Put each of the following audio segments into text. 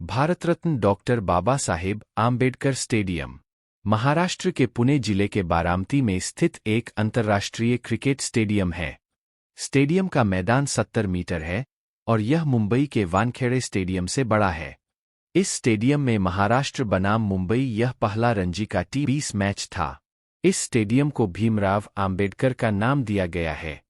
Bharat Ratna doctor Baba Saheb Ambedkar stadium Maharashtra के पुणे जिले के बारामती में स्थित एक अंतर्राष्ट्रीय क्रिकेट स्टेडियम है। स्टेडियम का मैदान 70 मीटर है और यह मुंबई के वानखेड़े स्टेडियम से बड़ा है। इस स्टेडियम में महाराष्ट्र बनाम मुंबई यह पहला रणजी का T20 मैच था। इस स्टेडियम को भीमराव आम्बेडकर का नाम दिया गया है।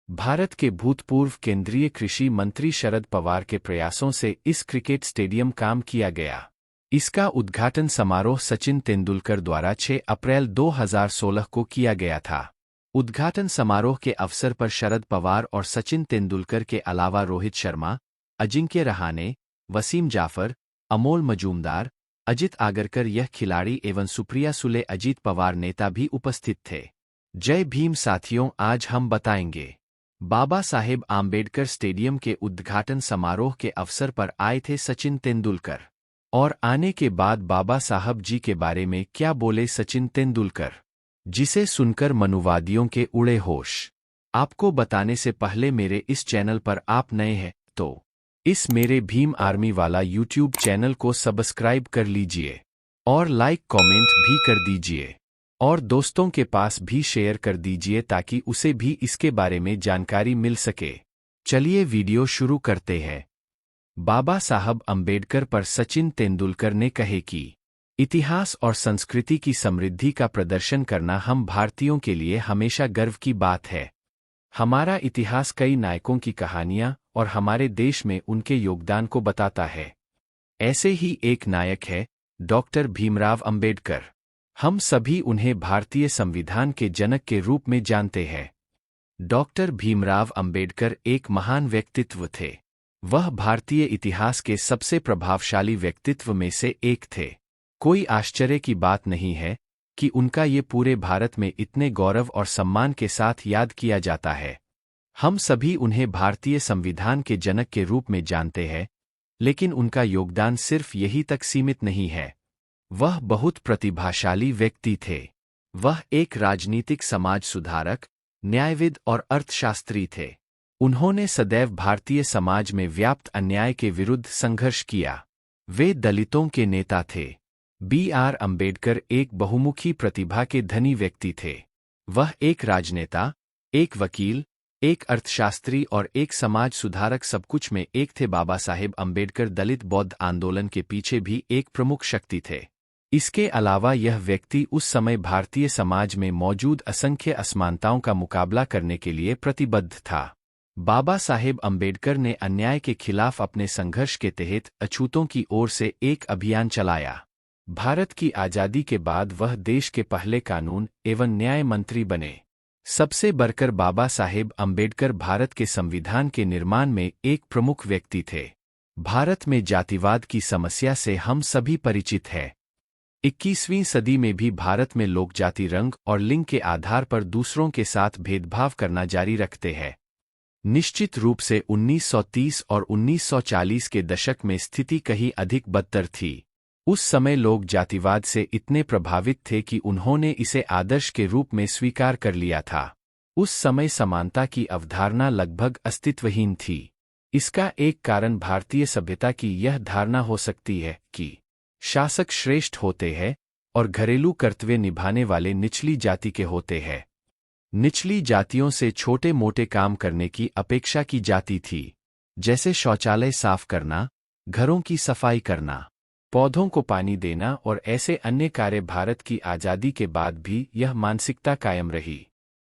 भारत के भूतपूर्व केंद्रीय कृषि मंत्री शरद पवार के प्रयासों से इस क्रिकेट स्टेडियम काम किया गया। इसका उद्घाटन समारोह सचिन तेंदुलकर द्वारा 6 अप्रैल 2016 को किया गया था। उद्घाटन समारोह के अवसर पर शरद पवार और सचिन तेंदुलकर के अलावा रोहित शर्मा, अजिंक्य रहाणे, वसीम जाफर, अमोल मजूमदार, अजित आगरकर यह खिलाड़ी एवं सुप्रिया सुले अजीत पवार नेता भी उपस्थित थे। जय भीम साथियों, आज हम बताएंगे बाबा साहेब आम्बेडकर स्टेडियम के उद्घाटन समारोह के अवसर पर आए थे सचिन तेंदुलकर और आने के बाद बाबा साहब जी के बारे में क्या बोले सचिन तेंदुलकर, जिसे सुनकर मनुवादियों के उड़े होश। आपको बताने से पहले मेरे इस चैनल पर आप नए हैं तो इस मेरे भीम आर्मी वाला यूट्यूब चैनल को सब्सक्राइब कर लीजिए और लाइक कमेंट भी कर दीजिए और दोस्तों के पास भी शेयर कर दीजिए ताकि उसे भी इसके बारे में जानकारी मिल सके। चलिए वीडियो शुरू करते हैं। बाबा साहब अम्बेडकर पर सचिन तेंदुलकर ने कहे कि इतिहास और संस्कृति की समृद्धि का प्रदर्शन करना हम भारतीयों के लिए हमेशा गर्व की बात है। हमारा इतिहास कई नायकों की कहानियां और हमारे देश में उनके योगदान को बताता है। ऐसे ही एक नायक है डॉक्टर भीमराव अम्बेडकर। हम सभी उन्हें भारतीय संविधान के जनक के रूप में जानते हैं। डॉक्टर भीमराव अम्बेडकर एक महान व्यक्तित्व थे। वह भारतीय इतिहास के सबसे प्रभावशाली व्यक्तित्व में से एक थे। कोई आश्चर्य की बात नहीं है कि उनका ये पूरे भारत में इतने गौरव और सम्मान के साथ याद किया जाता है। हम सभी उन्हें भारतीय संविधान के जनक के रूप में जानते हैं, लेकिन उनका योगदान सिर्फ यही तक सीमित नहीं है। वह बहुत प्रतिभाशाली व्यक्ति थे। वह एक राजनीतिक समाज सुधारक, न्यायविद और अर्थशास्त्री थे। उन्होंने सदैव भारतीय समाज में व्याप्त अन्याय के विरुद्ध संघर्ष किया। वे दलितों के नेता थे। B.R. अम्बेडकर एक बहुमुखी प्रतिभा के धनी व्यक्ति थे। वह एक राजनेता, एक वकील, एक अर्थशास्त्री और एक समाज सुधारक सब कुछ में एक थे। बाबा साहेब अम्बेडकर दलित बौद्ध आंदोलन के पीछे भी एक प्रमुख शक्ति थे। इसके अलावा यह व्यक्ति उस समय भारतीय समाज में मौजूद असंख्य असमानताओं का मुकाबला करने के लिए प्रतिबद्ध था। बाबा साहेब अम्बेडकर ने अन्याय के खिलाफ अपने संघर्ष के तहत अछूतों की ओर से एक अभियान चलाया। भारत की आज़ादी के बाद वह देश के पहले कानून एवं न्याय मंत्री बने। सबसे बढ़कर बाबा साहेब अम्बेडकर भारत के संविधान के निर्माण में एक प्रमुख व्यक्ति थे। भारत में जातिवाद की समस्या से हम सभी परिचित हैं। 21वीं सदी में भी भारत में लोग जाति, रंग और लिंग के आधार पर दूसरों के साथ भेदभाव करना जारी रखते हैं। निश्चित रूप से 1930 और 1940 के दशक में स्थिति कहीं अधिक बदतर थी। उस समय लोग जातिवाद से इतने प्रभावित थे कि उन्होंने इसे आदर्श के रूप में स्वीकार कर लिया था। उस समय समानता की अवधारणा लगभग अस्तित्वहीन थी। इसका एक कारण भारतीय सभ्यता की यह धारणा हो सकती है कि शासक श्रेष्ठ होते हैं और घरेलू कर्तव्य निभाने वाले निचली जाति के होते हैं। निचली जातियों से छोटे मोटे काम करने की अपेक्षा की जाती थी, जैसे शौचालय साफ करना, घरों की सफाई करना, पौधों को पानी देना और ऐसे अन्य कार्य। भारत की आज़ादी के बाद भी यह मानसिकता कायम रही।